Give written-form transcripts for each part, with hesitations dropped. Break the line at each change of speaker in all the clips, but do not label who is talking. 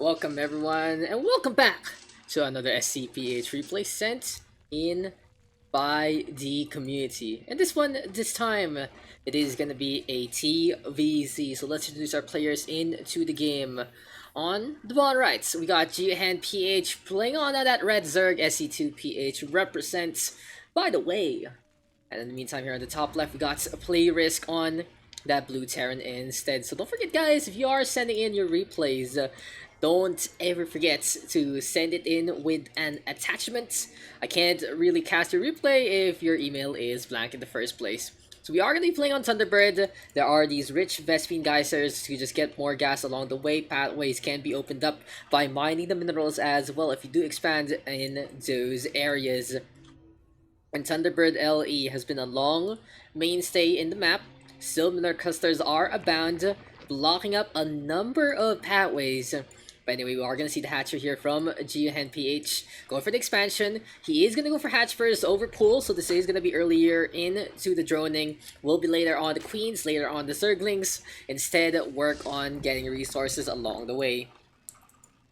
Welcome everyone, and welcome back to another SCPH replay sent in by the community. And this time, it is gonna be a TVZ. So let's introduce our players into the game. On the bottom right, so we got GeoHenPH playing on that red Zerg. SC2PH represents, by the way. And in the meantime, here on the top left, we got PlayRisk on that blue Terran instead. So don't forget, guys, if you are sending in your replays, don't ever forget to send it in with an attachment. I can't really cast your replay if your email is blank in the first place. So we are going to be playing on Thunderbird. There are these rich Vespine geysers to just get more gas along the way. Pathways can be opened up by mining the minerals as well if you do expand in those areas. And Thunderbird LE has been a long mainstay in the map. Still, mineral clusters are abound, blocking up a number of pathways. But anyway, we are going to see the hatcher here from GeoHenPH. Going for the expansion. He is going to go for hatch first over pool, so this is going to be earlier into the droning. Will be later on the queens, later on the zerglings. Instead, work on getting resources along the way.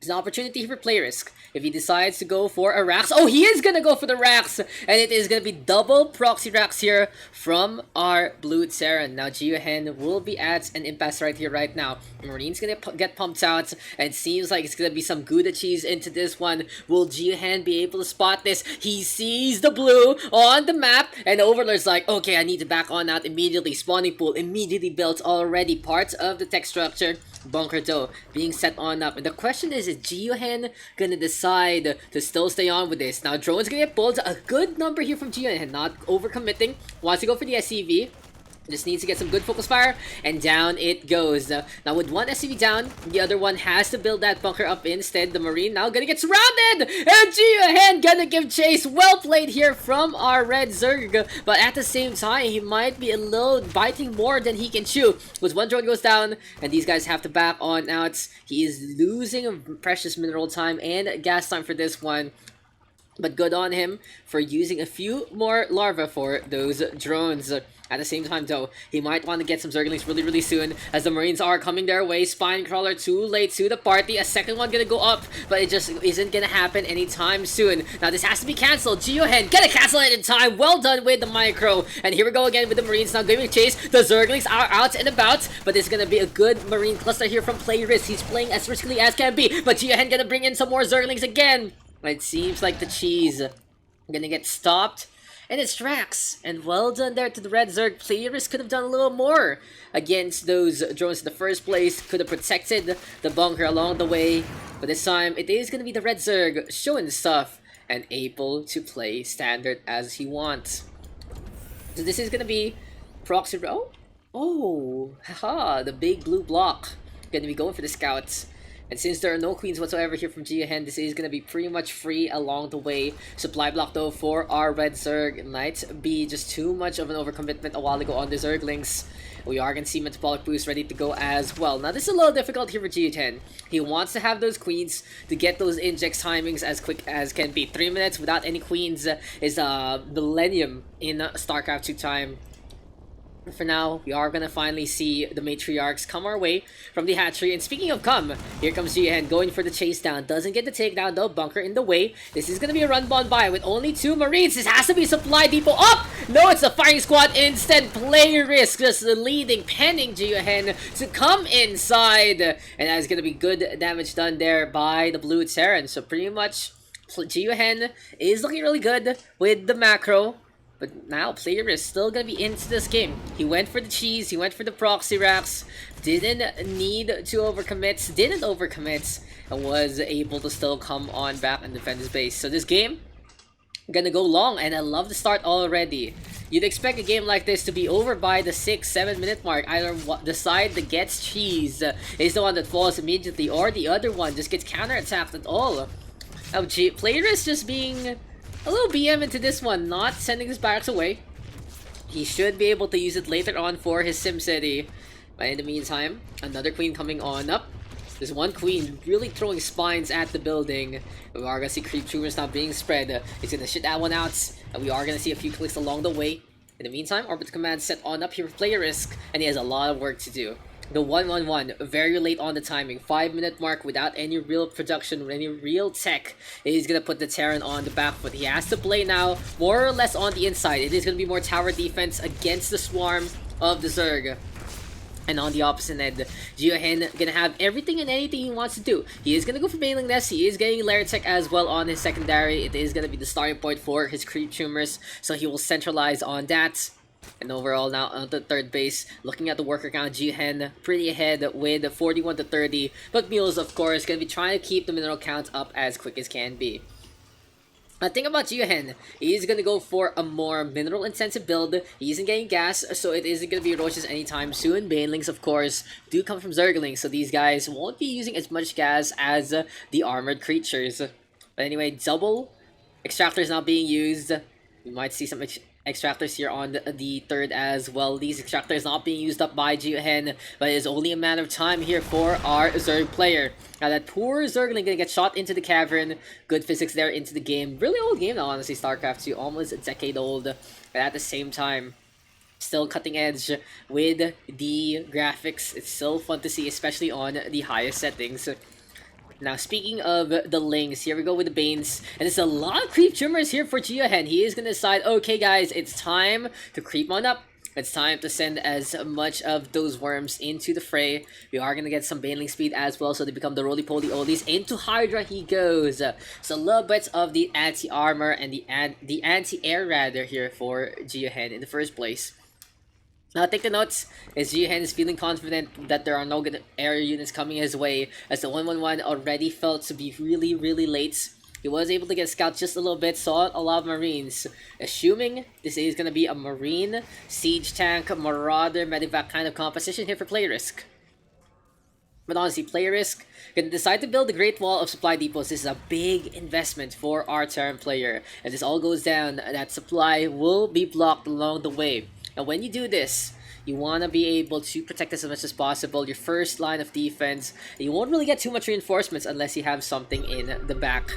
There's an opportunity for PlayRisk. If he decides to go for a Rax, oh, he is gonna go for the Rax, and it is gonna be double proxy Rax here from our blue Terran. Now GeoHen will be at an impasse right here, right now. Marine's gonna get pumped out, and it seems like it's gonna be some Gouda cheese into this one. Will GeoHen be able to spot this? He sees the blue on the map, and Overlord's like, okay, I need to back on out immediately. Spawning pool immediately built already, part of the tech structure. Bunker though being set on up, and the question is GeoHen gonna decide to still stay on with this? Now drone's gonna get pulled, a good number here from GeoHen, not overcommitting, wants to go for the SCV. Just needs to get some good focus fire, and down it goes. Now with one SCV down, the other one has to build that bunker up instead. The Marine now gonna get surrounded, and GeoHen gonna give chase. Well played here from our red Zerg, but at the same time, he might be a little biting more than he can chew. With one drone goes down, and these guys have to back on out. He is losing precious mineral time and gas time for this one. But good on him for using a few more larvae for those drones. At the same time though, he might want to get some Zerglings really soon as the Marines are coming their way. Spine Crawler too late to the party. A second one gonna go up, but it just isn't gonna happen anytime soon. Now this has to be cancelled. GeoHen gonna cancel it in time. Well done with the micro. And here we go again with the Marines now giving chase. The Zerglings are out and about, but it's gonna be a good Marine cluster here from PlayRisk. He's playing as riskily as can be, but GeoHen gonna bring in some more Zerglings again. It seems like the cheese gonna get stopped, and it's Drax. And well done there to the red Zerg. PlayRisk could have done a little more against those drones in the first place. Could have protected the bunker along the way, but this time it is gonna be the red Zerg showing stuff and able to play standard as he wants. So this is gonna be proxy. Oh, haha! The big blue block gonna be going for the scouts. And since there are no queens whatsoever here from GeoHen, this is going to be pretty much free along the way. Supply block though for our red Zerg might be just too much of an overcommitment a while ago on the Zerglings. We are going to see Metabolic Boost ready to go as well. Now this is a little difficult here for GeoHen. He wants to have those queens to get those inject timings as quick as can be. 3 minutes without any queens is a millennium in Starcraft 2 time. For now, we are gonna finally see the matriarchs come our way from the hatchery. And speaking of come, here comes GeoHen going for the chase down. Doesn't get the takedown though, bunker in the way. This is gonna be a run bond by with only 2 Marines. This has to be supply depot up! No, it's a firing squad instead. PlayRisk just leading, penning GeoHen to come inside. And that is gonna be good damage done there by the blue Terran. So pretty much, GeoHen is looking really good with the macro. But now, PlayRisk still gonna be into this game. He went for the cheese, he went for the proxy racks, didn't need to overcommit, didn't overcommit, and was able to still come on back and defend his base. So this game, gonna go long, and I love the start already. You'd expect a game like this to be over by the 6-7 minute mark. Either the side that gets cheese is the one that falls immediately, or the other one just gets counterattacked at all. Now, PlayRisk just being a little BM into this one, not sending his barracks away. He should be able to use it later on for his SimCity. But in the meantime, another queen coming on up. There's one queen really throwing spines at the building. We are gonna see creep tumors now being spread. He's gonna shit that one out. And we are gonna see a few clicks along the way. In the meantime, Orbit Command set on up here for PlayRisk, and he has a lot of work to do. The 111 very late on the timing, 5-minute mark without any real production, any real tech. He's gonna put the Terran on the back foot. He has to play now more or less on the inside. It is gonna be more tower defense against the swarm of the Zerg. And on the opposite end, GeoHen gonna have everything and anything he wants to do. He is gonna go for Baneling Nest. He is getting Lair Tech as well on his secondary. It is gonna be the starting point for his creep tumors, so he will centralize on that. And overall now on the third base, looking at the worker count, GeoHen pretty ahead with 41 to 30. But Mules, of course, gonna be trying to keep the mineral count up as quick as can be. The thing about GeoHen, he's gonna go for a more mineral intensive build. He isn't getting gas, so it isn't gonna be Roaches anytime soon. Banelings, of course, do come from Zerglings, so these guys won't be using as much gas as the armored creatures. But anyway, double extractors now being used. We might see some extractors here on the third as well. These extractors not being used up by GeoHen, but it is only a matter of time here for our Zerg player. Now that poor Zergling gonna get shot into the cavern. Good physics there into the game. Really old game now, honestly, Starcraft 2. Almost a decade old. But at the same time, still cutting edge with the graphics. It's still fun to see, especially on the highest settings. Now, speaking of the Lings, here we go with the Banes. And there's a lot of creep tumors here for GeoHen. He is going to decide, okay guys, it's time to creep on up. It's time to send as much of those worms into the fray. We are going to get some Baneling speed as well, so they become the roly-poly oldies. Into Hydra he goes. So a little bit of the anti-armor and the anti-air rather here for GeoHen in the first place. Now, take the notes, as GeoHen is feeling confident that there are no good air units coming his way, as the 111 already felt to be really late. He was able to get scout just a little bit, saw a lot of Marines. Assuming this is going to be a Marine, Siege Tank, Marauder, Medivac kind of composition here for PlayRisk. But honestly, PlayRisk can decide to build a Great Wall of Supply Depots. This is a big investment for our Terran player. As this all goes down, that supply will be blocked along the way. And when you do this, you want to be able to protect as much as possible, your first line of defense. You won't really get too much reinforcements unless you have something in the back.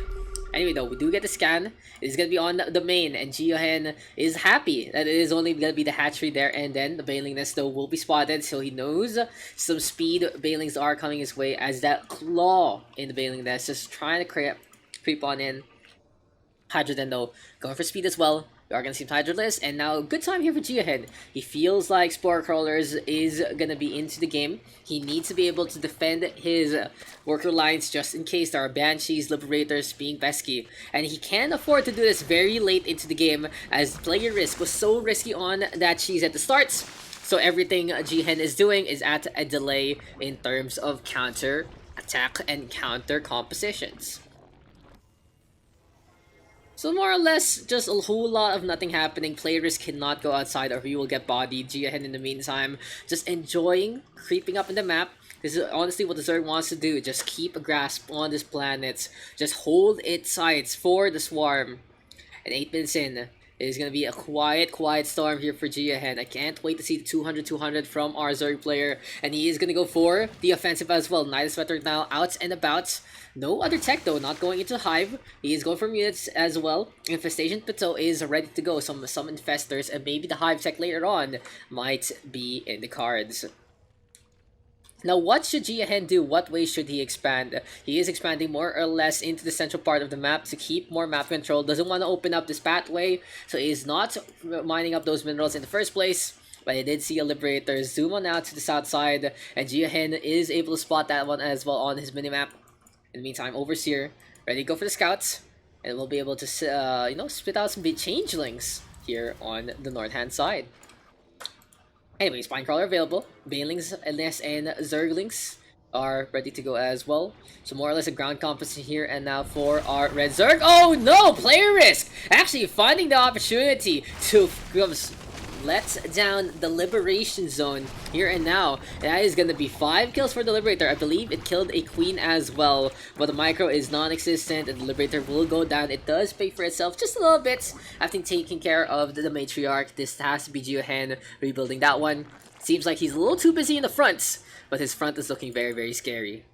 Anyway though, we do get the scan. It's going to be on the main, and GeoHen is happy that it is only going to be the hatchery there, and then the Baneling Nest though will be spotted, so he knows some speed Banelings are coming his way, as that claw in the Baneling Nest just trying to creep on in. Hydra then though, going for speed as well. We are going to see Hydroless, and now good time here for GeoHen. He feels like Spore Crawlers is going to be into the game. He needs to be able to defend his worker lines just in case there are Banshees, Liberators being pesky. And he can't afford to do this very late into the game, as PlayRisk was so risky on that cheese at the start. So everything GeoHen is doing is at a delay in terms of counter attack and counter compositions. So more or less, just a whole lot of nothing happening. PlayRisk cannot go outside or he will get bodied. GeoHen in the meantime, just enjoying creeping up in the map. This is honestly what the Zerg wants to do. Just keep a grasp on this planet. Just hold its sights for the swarm. And 8 minutes in, it is going to be a quiet storm here for GeoHen. I can't wait to see the 200-200 from our Zerg player. And he is going to go for the offensive as well. Night Sweater now out and about. No other tech though, not going into Hive. He is going for units as well. Infestation Plateau is ready to go. Some infestors, and maybe the Hive tech later on might be in the cards. Now, what should GeoHen do? What way should he expand? He is expanding more or less into the central part of the map to keep more map control. Doesn't want to open up this pathway, so he is not mining up those minerals in the first place. But I did see a Liberator zoom on out to the south side, and GeoHen is able to spot that one as well on his minimap. In the meantime, Overseer ready to go for the scouts, and we'll be able to spit out some big changelings here on the north hand side. Anyway, Spinecrawler available. Banelings, Nest, and Zerglings are ready to go as well. So more or less a ground composition here, and now for our Red Zerg. Oh no! PlayRisk actually finding the opportunity to let down the Liberation Zone here and now. That is going to be 5 kills for the Liberator. I believe it killed a Queen as well, but the micro is non-existent and the Liberator will go down. It does pay for itself just a little bit after taking care of the Matriarch. This has to be GeoHen rebuilding that one. Seems like he's a little too busy in the front, but his front is looking very scary.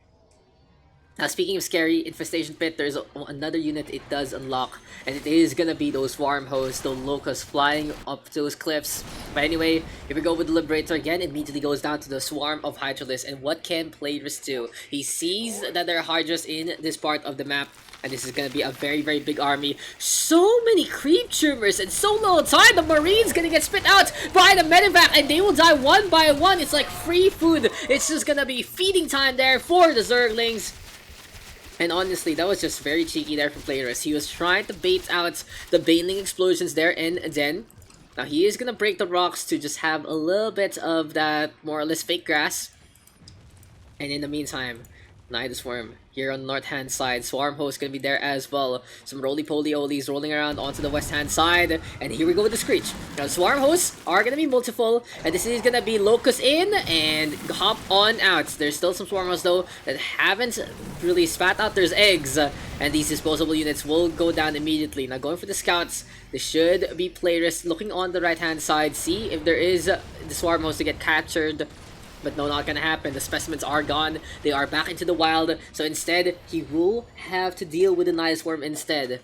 Now, speaking of scary, Infestation Pit, there's another unit it does unlock, and it is gonna be those farm hosts, the locusts flying up those cliffs. But anyway, here we go with the Liberator again. It immediately goes down to the swarm of Hydralisks, and what can PlayRisk do? He sees that there are Hydras in this part of the map, and this is gonna be a very, very big army. So many creep tumors and so little time. The Marines gonna get spit out by the medevac, and they will die one by one. It's like free food. It's just gonna be feeding time there for the Zerglings. And honestly, that was just very cheeky there from PlayRisk. He was trying to bait out the Baneling explosions there and then. Now he is gonna break the rocks to just have a little bit of that more or less fake grass. And in the meantime, Nidus Swarm here on the north hand side. Swarm host gonna be there as well. Some roly-poly-olies rolling around onto the west hand side. And here we go with the Screech. Now Swarm hosts are gonna be multiple. And this is gonna be Locust in and hop on out. There's still some Swarm hosts though that haven't really spat out their eggs. And these disposable units will go down immediately. Now going for the scouts. This should be PlayRisk looking on the right hand side. See if there is the Swarm host to get captured. But no, not gonna happen. The specimens are gone. They are back into the wild. So instead, he will have to deal with the Nidus Swarm instead.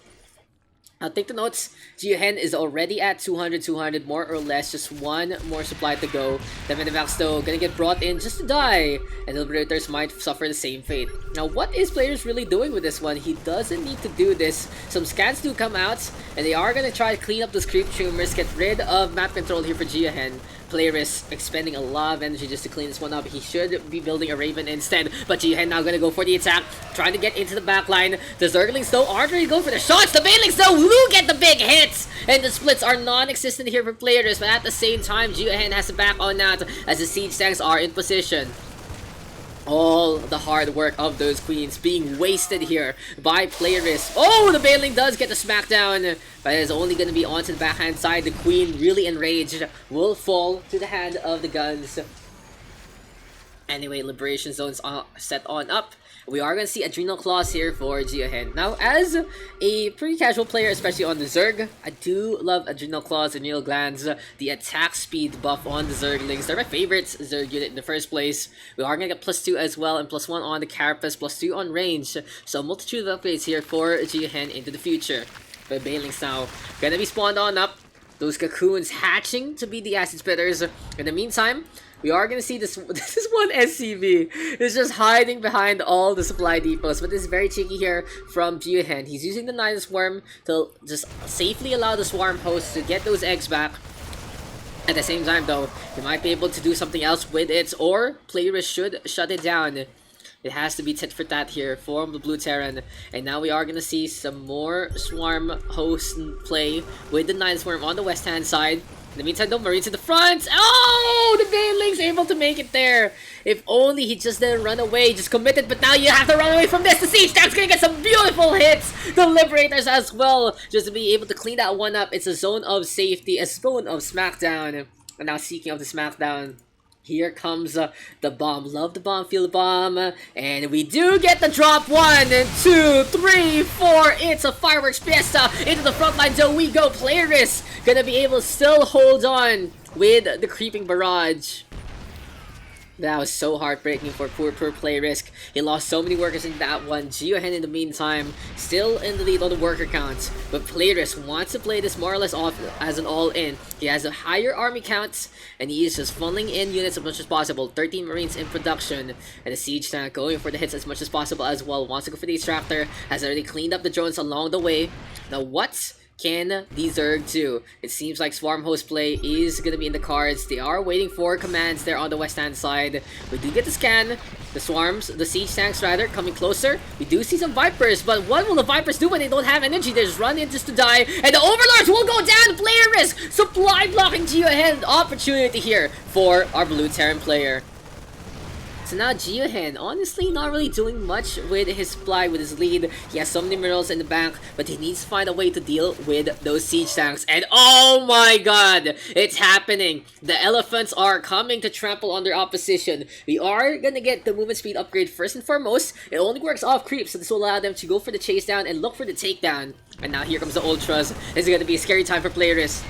Now take the notes. GeoHen is already at 200 more or less. Just one more supply to go. The medevacs though gonna get brought in just to die. And the Liberators might suffer the same fate. Now what is PlayRisk really doing with this one? He doesn't need to do this. Some scans do come out. And they are gonna try to clean up those creep tumors. Get rid of map control here for GeoHen. PlayRisk expending a lot of energy just to clean this one up. He should be building a Raven instead. But GeoHen now gonna go for the attack. Trying to get into the back line. The Zerglings though aren't really going for the shots. The Banelings though will get the big hits. And the splits are non-existent here for PlayRisk. But at the same time, GeoHen has to back on out as the siege tanks are in position. All the hard work of those queens being wasted here by PlayRisk. Oh, the Baneling does get the smackdown, but it is only going to be onto the backhand side. The queen, really enraged, will fall to the hand of the guns. Anyway, Liberation Zones are set on up. We are going to see Adrenal Claws here for GeoHen. Now, as a pretty casual player, especially on the Zerg, I do love Adrenal Claws, Adrenal Glands, the attack speed buff on the Zerglings. They're my favorite Zerg unit in the first place. We are going to get +2 as well, and +1 on the Carapace, +2 on range. So, a multitude of upgrades here for GeoHen into the future. But Banelings now going to be spawned on up. Those cocoons hatching to be the acid spitters. In the meantime, we are going to see this one SCV is just hiding behind all the supply depots. But this is very cheeky here from GeoHen. He's using the Nidus Swarm to just safely allow the Swarm host to get those eggs back. At the same time though, he might be able to do something else with it, or PlayRisk should shut it down. It has to be tit for tat here for the Blue Terran. And now we are going to see some more Swarm host play with the Nidus Swarm on the west hand side. In the meantime, though, Marines in the front. Oh, the Baneling's able to make it there. If only he just didn't run away, just committed. But now you have to run away from this. The Siege Tank's gonna get some beautiful hits. The Liberators as well, just to be able to clean that one up. It's a zone of safety, a zone of smackdown. And now, speaking of the smackdown, here comes the bomb. Love the bomb, feel the bomb. And we do get the drop. 1, 2, 3, 4. It's a fireworks fiesta. Into the front line zone we go. PlayRisk gonna be able to still hold on with the creeping barrage. That was so heartbreaking for poor PlayRisk. He lost so many workers in that one. GeoHen in the meantime, still in the lead on the worker count. But PlayRisk wants to play this more or less off as an all-in. He has a higher army count, and he is just funneling in units as much as possible. 13 Marines in production, and the Siege Tank going for the hits as much as possible as well. Wants to go for the Extractor, has already cleaned up the drones along the way. Now what can the Zerg do? It seems like Swarm host play is going to be in the cards. They are waiting for commands there on the west hand side. We do get the scan. The Swarms, the Siege Tanks rather, coming closer. We do see some Vipers, but what will the Vipers do when they don't have energy? They just run in just to die. And the Overlords will go down. PlayRisk supply blocking GeoHen. Opportunity here for our Blue Terran player. So now GeoHen, honestly not really doing much with his supply, with his lead. He has so many minerals in the bank, but he needs to find a way to deal with those siege tanks. And oh my god, it's happening. The elephants are coming to trample on their opposition. We are gonna get the movement speed upgrade first and foremost. It only works off creeps, so this will allow them to go for the chase down and look for the takedown. And now here comes the Ultras. This is gonna be a scary time for PlayRisk.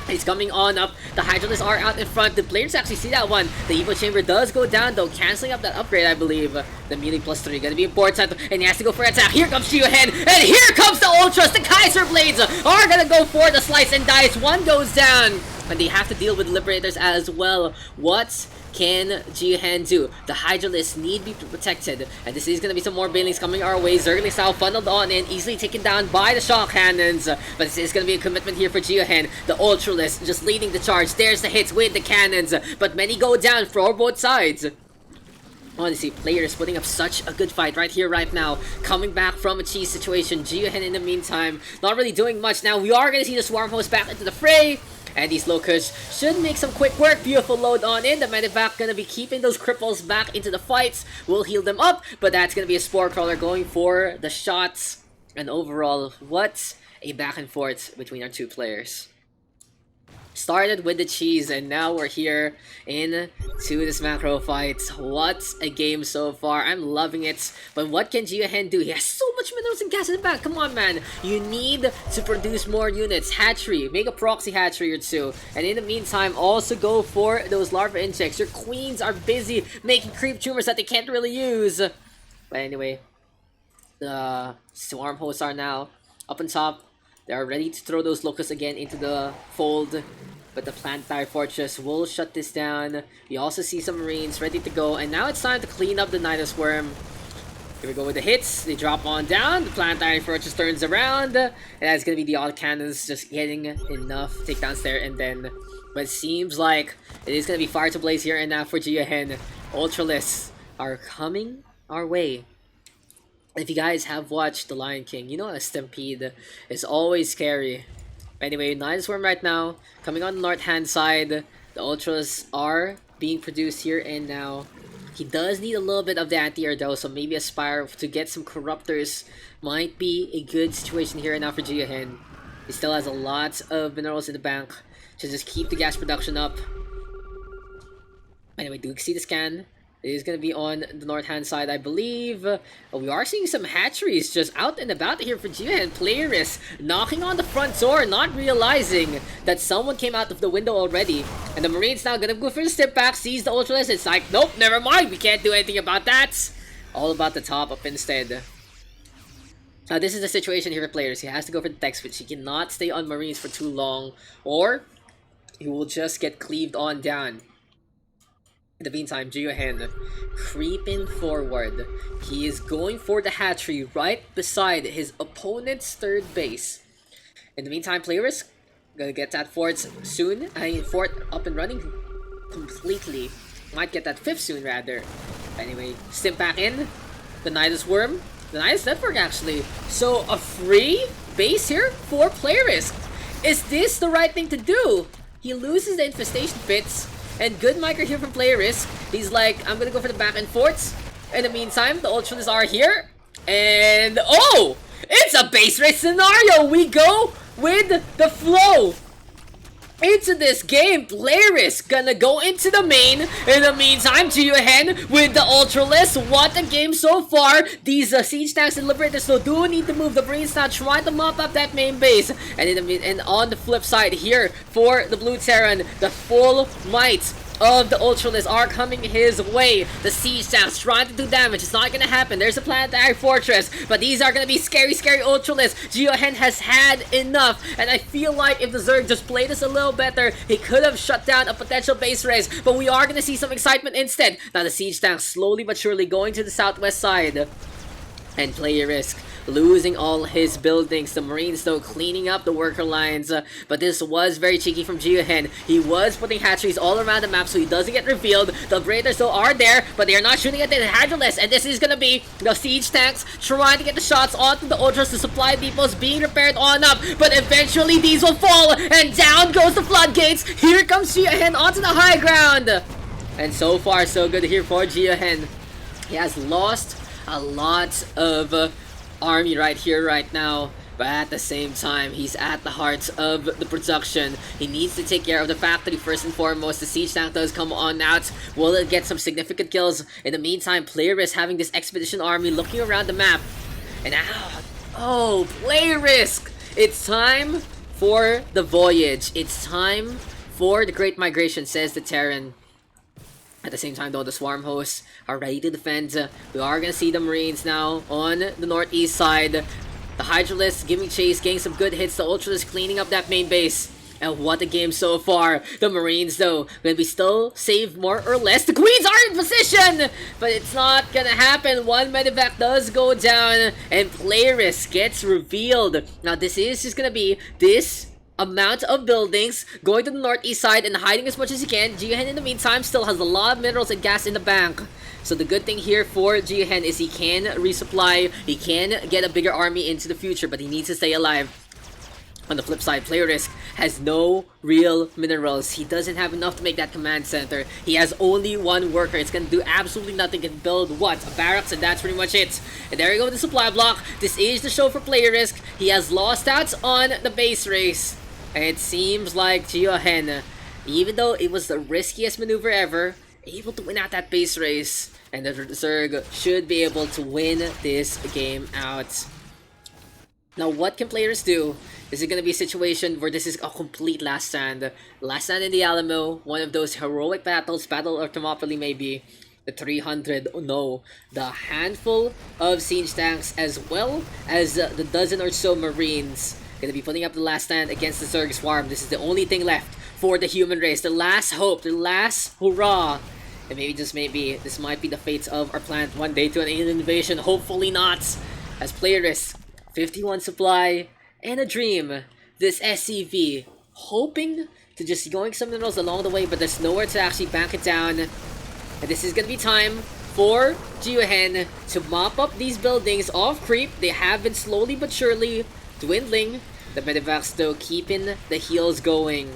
He's coming on up. The Hydralisks are out in front. The players actually see that one. The Evo Chamber does go down though, canceling up that upgrade, I believe. The melee +3 gonna be important, and he has to go for an attack. Here comes GeoHen, and here comes the Ultras. The Kaiser Blades are gonna go for the slice and dice. One goes down, and they have to deal with Liberators as well. What can GeoHen do? The Hydralisks need to be protected, and this is going to be some more Banelings coming our way. Zerglings now funneled on in, easily taken down by the shock cannons, but this is going to be a commitment here for GeoHen. The Ultralisks just leading the charge. There's the hits with the cannons, but many go down for both sides. Honestly, players putting up such a good fight right here, right now. Coming back from a cheese situation. GeoHen in the meantime, not really doing much. Now we are going to see the Swarm Host back into the fray. And these Locusts should make some quick work. Beautiful load on in. The Medivac gonna be keeping those cripples back into the fights. We'll heal them up, but that's gonna be a Spore Crawler going for the shots. And overall, what a back and forth between our two players. Started with the cheese, and now we're here into this macro fight. What a game so far. I'm loving it. But what can GeoHen do? He has so much minerals and gas in the back. Come on, man. You need to produce more units. Hatchery. Make a proxy hatchery or two. And in the meantime, also go for those larva insects. Your queens are busy making creep tumors that they can't really use. But anyway, the swarm hosts are now up on top. They are ready to throw those locusts again into the fold, but the Planetary Fortress will shut this down. We also see some Marines ready to go, and now it's time to clean up the Nidus Worm. Here we go with the hits. They drop on down. The Planetary Fortress turns around, and that's going to be the odd cannons just getting enough takedowns there, and then, but it seems like it is going to be fire to blaze here and now for GeoHen. Ultralisks are coming our way. If you guys have watched The Lion King, you know a stampede is always scary. Anyway, Nidus Worm right now, coming on the north-hand side. The Ultras are being produced here and now. He does need a little bit of the anti-air though, so maybe Aspire to get some Corruptors might be a good situation here and now for GeoHen. He still has a lot of minerals in the bank to just keep the gas production up. Anyway, do you see the scan? It is going to be on the north-hand side, I believe. We are seeing some hatcheries just out and about here for GeoHen. PlayRisk knocking on the front door, not realizing that someone came out of the window already. And the Marines now going to go for the step back, sees the Ultralisks. It's like, nope, never mind. We can't do anything about that. All about the top up instead. Now, this is the situation here for players. He has to go for the tech switch. He cannot stay on Marines for too long, or he will just get cleaved on down. In the meantime, GeoHen creeping forward. He is going for the hatchery right beside his opponent's third base. In the meantime, PlayRisk gonna get that fort soon. Fort up and running completely. Might get that fifth soon, rather. Anyway, stim back in. The Nidus Worm. The Nidus Network, actually. So, a free base here for PlayRisk. Is this the right thing to do? He loses the infestation pits. And good micro here from PlayRisk. He's like, I'm gonna go for the back and forths. In the meantime, the Ultralisks are here. And, oh! It's a base race scenario! We go with the flow into this game. PlayRisk gonna go into the main. In the meantime, GeoHen with the Ultralisks. What a game so far. These siege tanks and Liberators still do need to move. The Marines now trying to mop up that main base. And on the flip side here for the Blue Terran, the full might of the Ultralisks are coming his way. The siege tanks trying to do damage. It's not gonna happen. There's a Planetary Fortress, but these are gonna be scary Ultralisks. GeoHen has had enough, and I feel like if the Zerg just played this a little better, he could have shut down a potential base race. But we are gonna see some excitement instead. Now the siege tanks slowly but surely going to the southwest side, and PlayRisk losing all his buildings. The Marines though cleaning up the worker lines, but this was very cheeky from GeoHen. He was putting hatcheries all around the map so he doesn't get revealed. The Braiders though are there, but they are not shooting at the Hydralisks, and this is gonna be the siege tanks trying to get the shots onto the Ultras. The supply depots being repaired on up, but eventually these will fall, and down goes the floodgates. Here comes GeoHen onto the high ground, and so far so good here for GeoHen. He has lost a lot of army right here, right now, but at the same time, he's at the heart of the production. He needs to take care of the factory first and foremost. The siege tank does come on out. Will it get some significant kills? In the meantime, PlayRisk having this expedition army looking around the map. And now, oh, PlayRisk! It's time for the voyage. It's time for the Great Migration, says the Terran. At the same time, though, the Swarm hosts are ready to defend. We are going to see the Marines now on the northeast side. The Hydralisk giving chase, getting some good hits. The Ultralisk cleaning up that main base. And what a game so far. The Marines, though, will be still saved more or less. The Queens are in position! But it's not gonna happen. One medevac does go down, and PlayRisk gets revealed. Now, this is just gonna be this amount of buildings going to the northeast side and hiding as much as he can. GeoHen, in the meantime, still has a lot of minerals and gas in the bank. So the good thing here for GeoHen is he can resupply, he can get a bigger army into the future, but he needs to stay alive. On the flip side, PlayRisk has no real minerals. He doesn't have enough to make that command center. He has only one worker. It's gonna do absolutely nothing. Can build what? A barracks, and that's pretty much it. And there you go with the supply block. This is the show for PlayRisk. He has lost stats on the base race. And it seems like GeoHen, even though it was the riskiest maneuver ever, able to win out that base race. And the Zerg should be able to win this game out. Now, what can players do? Is it going to be a situation where this is a complete last stand? Last stand in the Alamo, one of those heroic battles, Battle of Thermopylae maybe. The 300, oh no. The handful of siege tanks as well as the dozen or so Marines. Going to be putting up the last stand against the Zerg Swarm. This is the only thing left for the human race. The last hope, the last hurrah. And maybe, just maybe, this might be the fate of our planet one day to an alien invasion. Hopefully not. As PlayRisk, 51 supply, and a dream. This SCV, hoping to just going some minerals along the way, but there's nowhere to actually bank it down. And this is gonna be time for GeoHen to mop up these buildings off creep. They have been slowly but surely dwindling. The medevacs, though, keeping the heals going.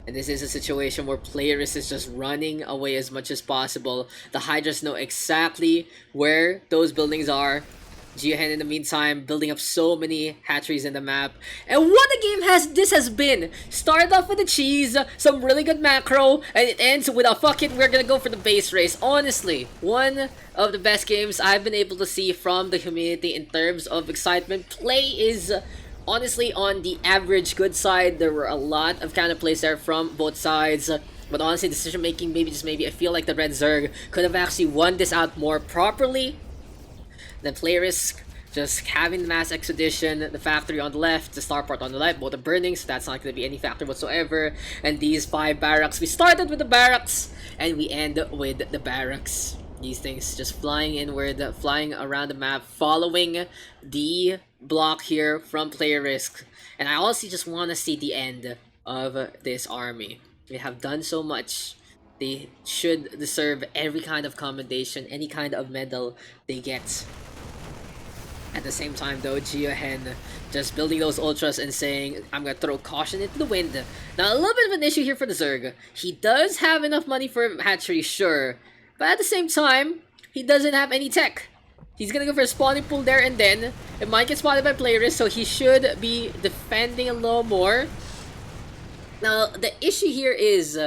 And this is a situation where PlayRisk is just running away as much as possible. The Hydras know exactly where those buildings are. GeoHen, in the meantime, building up so many hatcheries in the map. And what a game this has been! Started off with the cheese, some really good macro, and it ends with a fuck it, we're gonna go for the base race. Honestly, one of the best games I've been able to see from the community in terms of excitement. Play is honestly on the average good side. There were a lot of counter plays there from both sides. But honestly, decision making, maybe I feel like the Red Zerg could have actually won this out more properly. Then PlayRisk just having the mass expedition, the factory on the left, the starport on the right, both are burning, so that's not going to be any factor whatsoever. And these 5 barracks, we started with the barracks, and we end with the barracks. These things just flying inward, flying around the map, following the block here from PlayRisk. And I honestly just want to see the end of this army. They have done so much. They should deserve every kind of commendation, any kind of medal they get. At the same time, though, GeoHen just building those ultras and saying, I'm gonna throw caution into the wind. Now, a little bit of an issue here for the Zerg. He does have enough money for hatchery, sure. But at the same time, he doesn't have any tech. He's gonna go for a spawning pool there and then. It might get spotted by PlayRisk, so he should be defending a little more. Now, the issue here is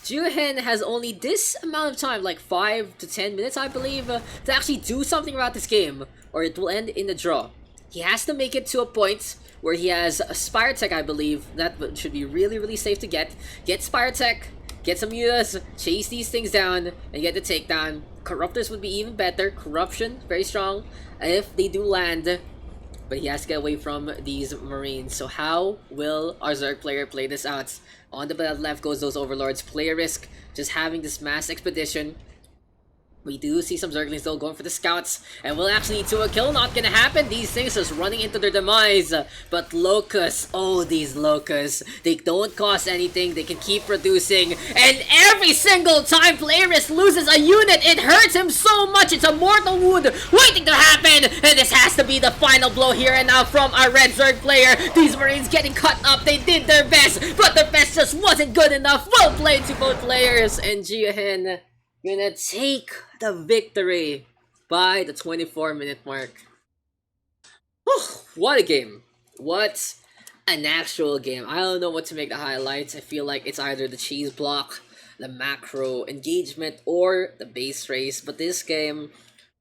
GeoHen has only this amount of time, like 5 to 10 minutes, I believe, to actually do something about this game, or it will end in a draw. He has to make it to a point where he has a Spire Tech, I believe. That should be really, really safe to get. Get Spire Tech, get some mutas, chase these things down, and get the takedown. Corruptors would be even better. Corruption, very strong, if they do land. But he has to get away from these Marines. So how will our Zerg player play this out? On the left goes those Overlords. PlayRisk just having this mass expedition. We do see some Zerglings though going for the scouts, and we'll actually need to a kill. Not gonna happen. These things just running into their demise. But Locusts, oh, these Locusts, they don't cost anything. They can keep producing, and every single time PlayRisk loses a unit, it hurts him so much. It's a mortal wound waiting to happen, and this has to be the final blow here and now from our Red Zerg player. These Marines getting cut up. They did their best, but their best just wasn't good enough. Well played to both players, and GeoHen gonna take the victory by the 24-minute mark. What a game. What an actual game. I don't know what to make the highlights. I feel like it's either the cheese block, the macro engagement, or the base race. But this game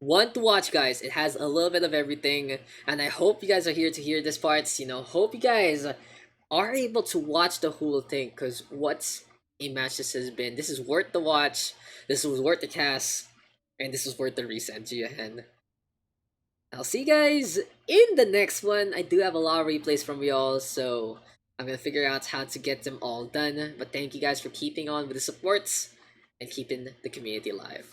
one to watch, guys. It has a little bit of everything, and I hope you guys are here to hear this parts. Hope you guys are able to watch the whole thing, because what a match this has been. This is worth the watch. This was worth the cast, and this was worth the resend, Gian. I'll see you guys in the next one. I do have a lot of replays from y'all, so I'm gonna figure out how to get them all done. But thank you guys for keeping on with the supports and keeping the community alive.